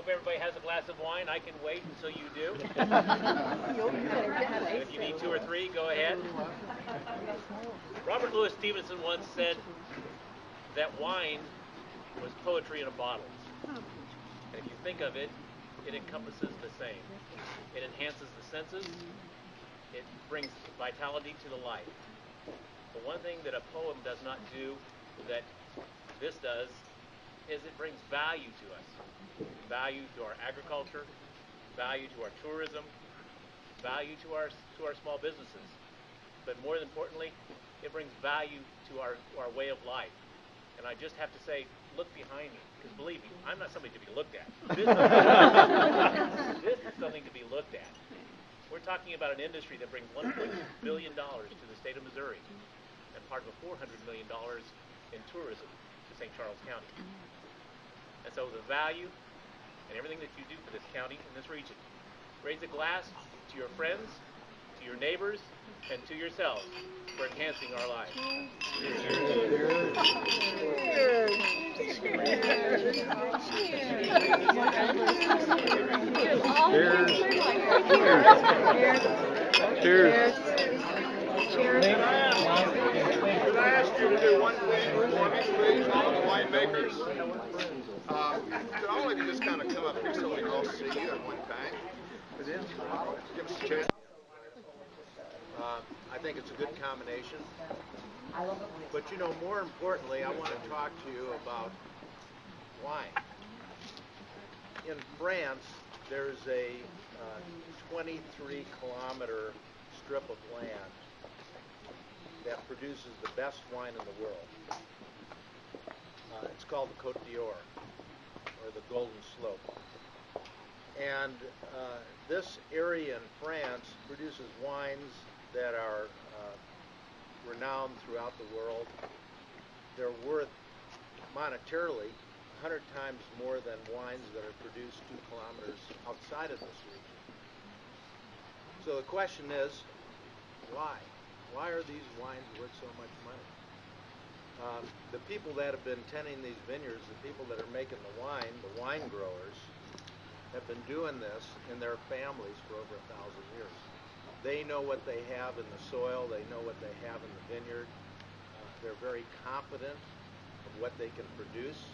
hope everybody has a glass of wine. I can wait until you do. And if you need two or three, go ahead. Robert Louis Stevenson once said that wine was poetry in a bottle. And if you think of it, it encompasses the same. It enhances the senses. It brings vitality to the life. But one thing that a poem does not do that this does is it brings value to us. Value to our agriculture, value to our tourism, value to our small businesses. But more importantly, it brings value to our way of life. And I just have to say, look behind me, because believe me, I'm not somebody to be looked at. This is something to be looked at. We're talking about an industry that brings $1 billion to the state of Missouri and part of a $400 million in tourism to St. Charles County. And so the value and everything that you do for this county and this region, raise a glass to your friends, to your neighbors, and to yourselves for enhancing our lives. Cheers. Cheers. Could I ask you to do one thing for me, please, all the winemakers? Could all of you just kind of come up here so we can all see you at one time? Give us a chance. I think it's a good combination. But you know, more importantly, I want to talk to you about wine. In France, there's a 23-kilometer strip of land that produces the best wine in the world. It's called the Côte d'Or, or the Golden Slope. And this area in France produces wines that are renowned throughout the world. They're worth monetarily 100 times more than wines that are produced 2 kilometers outside of this region. So the question is, why? Why are these wines worth so much money? The people that have been tending these vineyards, the people that are making the wine growers, have been doing this in their families for over 1,000 years. They know what they have in the soil, they know what they have in the vineyard. They're very confident of what they can produce.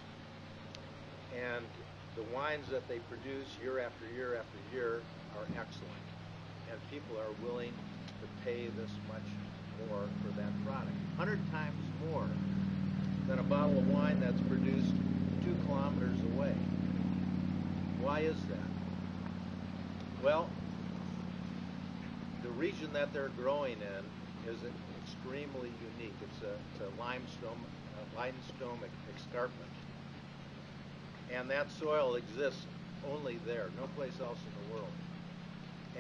And the wines that they produce year after year after year are excellent. And people are willing to pay this much more for that product. 100 times more than a bottle of wine that's produced 2 kilometers away. Why is that? Well, the region that they're growing in is extremely unique. It's a limestone escarpment. And that soil exists only there, no place else in the world.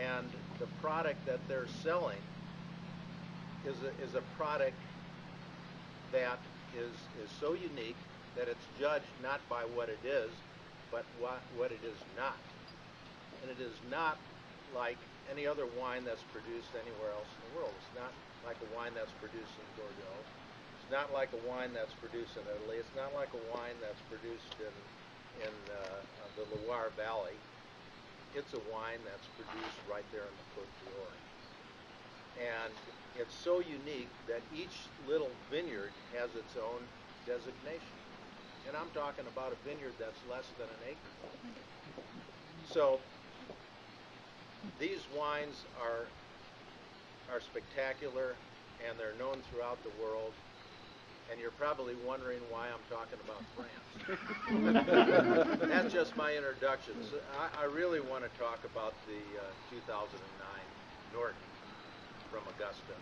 And the product that they're selling is a product that is so unique that it's judged not by what it is, but what it is not. And it is not like any other wine that's produced anywhere else in the world. It's not like a wine that's produced in Bordeaux. It's not like a wine that's produced in Italy. It's not like a wine that's produced in the Loire Valley. It's a wine that's produced right there in the Côte d'Or. And it's so unique that each little vineyard has its own designation. And I'm talking about a vineyard that's less than an acre. So these wines are spectacular, and they're known throughout the world. And you're probably wondering why I'm talking about France. That's just my introduction. So I really want to talk about the 2009 Norton from Augusta.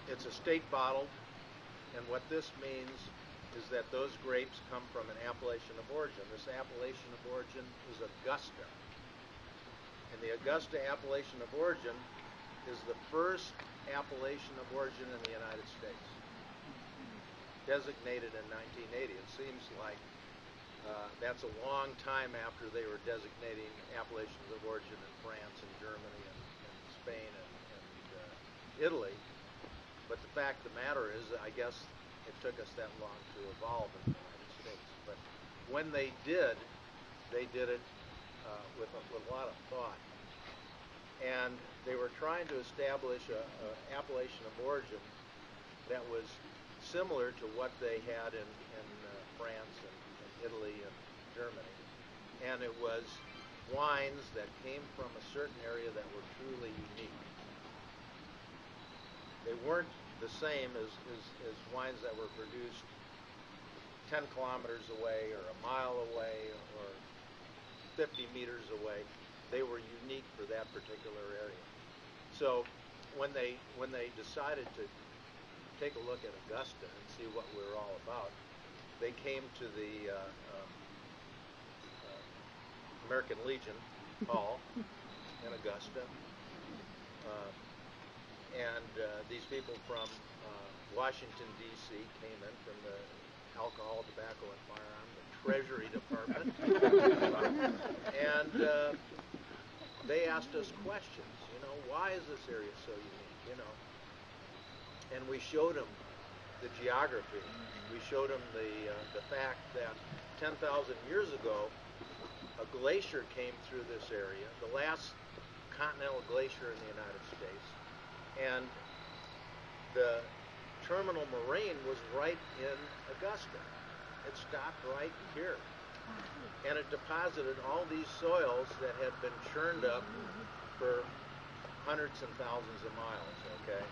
It's estate bottled, and what this means is that those grapes come from an appellation of origin. This appellation of origin is Augusta. And the Augusta appellation of origin is the first appellation of origin in the United States, designated in 1980. It seems like that's a long time after they were designating appellations of origin in France and Germany and Spain and Italy. But the fact of the matter is, I guess it took us that long to evolve in the United States. But when they did, they did it with a lot of thought. And they were trying to establish a appellation of origin that was similar to what they had in France and Italy and Germany. And it was wines that came from a certain area that were truly unique. They weren't the same as wines that were produced 10 kilometers away or a mile away or 50 meters away. They were unique for that particular area. So when they decided to take a look at Augusta and see what we were all about, they came to the American Legion Hall in Augusta, and these people from Washington, D.C. came in from the Alcohol, Tobacco, and Firearm, the Treasury Department, and they asked us questions, why is this area so unique, and we showed them the geography. We showed them the fact that 10,000 years ago, a glacier came through this area, the last continental glacier in the United States, and the terminal moraine was right in Augusta. It stopped right here. And it deposited all these soils that had been churned up for hundreds and thousands of miles, okay?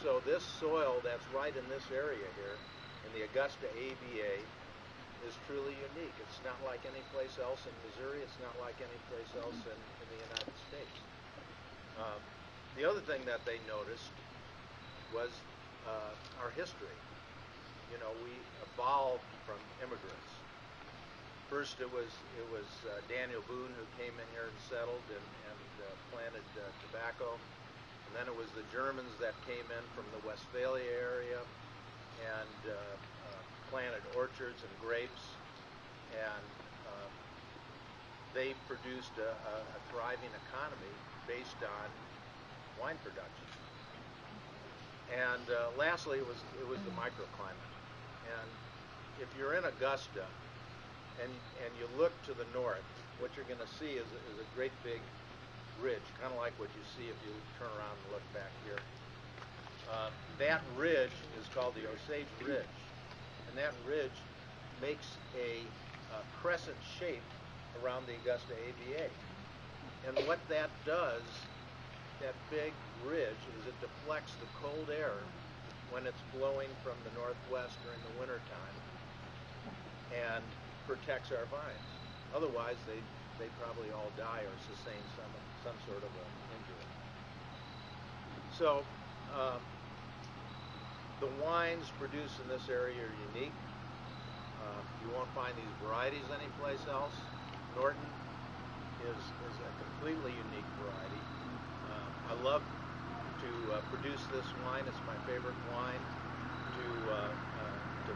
So this soil that's right in this area here, in the Augusta ABA, is truly unique. It's not like any place else in Missouri. It's not like any place else in the United States. The other thing that they noticed was our history. We evolved from immigrants. First, it was Daniel Boone who came in here and settled and planted tobacco, and then it was the Germans that came in from the Westphalia area and planted orchards and grapes, and they produced a thriving economy based on wine production. And lastly, it was the microclimate. And if you're in Augusta and you look to the north, what you're going to see is a great big ridge, kind of like what you see if you turn around and look back here. That ridge is called the Osage Ridge, and that ridge makes a crescent shape around the Augusta ABA. And what that does, that big ridge, is it deflects the cold air when it's blowing from the northwest during the winter time and protects our vines. Otherwise, they'd probably all die or sustain some sort of an injury. So the wines produced in this area are unique. You won't find these varieties anyplace else. Norton is a completely unique variety. I love to produce this wine. It's my favorite wine to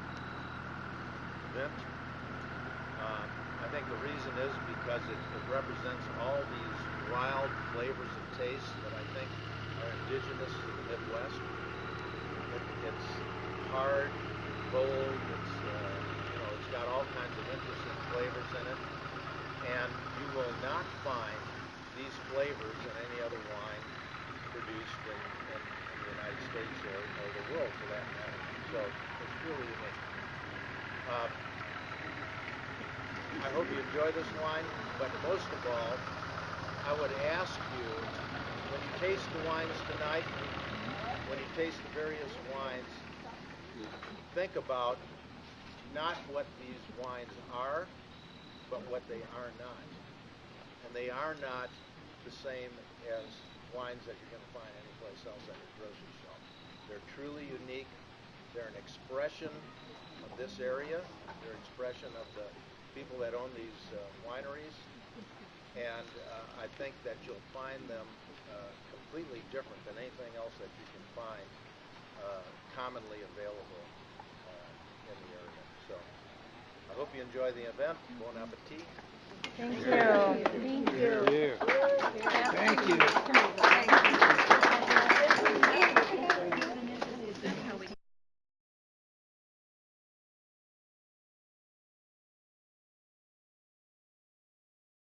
vent. I think the reason is because it represents all these wild flavors and tastes that I think are indigenous to the Midwest. It's hard, bold, it's got all kinds of interesting flavors in it, and you will not find these flavors in any other wine produced in the United States or the world for that matter. So it's really unique. I hope you enjoy this wine, but most of all, I would ask you, when you taste the wines tonight, when you taste the various wines, think about not what these wines are, but what they are not. And they are not the same as wines that you're going to find anyplace else on your grocery shelf. They're truly unique. They're an expression of this area. They're an expression of the people that own these wineries. And I think that you'll find them completely different than anything else that you can find commonly available in the area. So I hope you enjoy the event. Bon appetit. Thank you. Thank you. Thank you.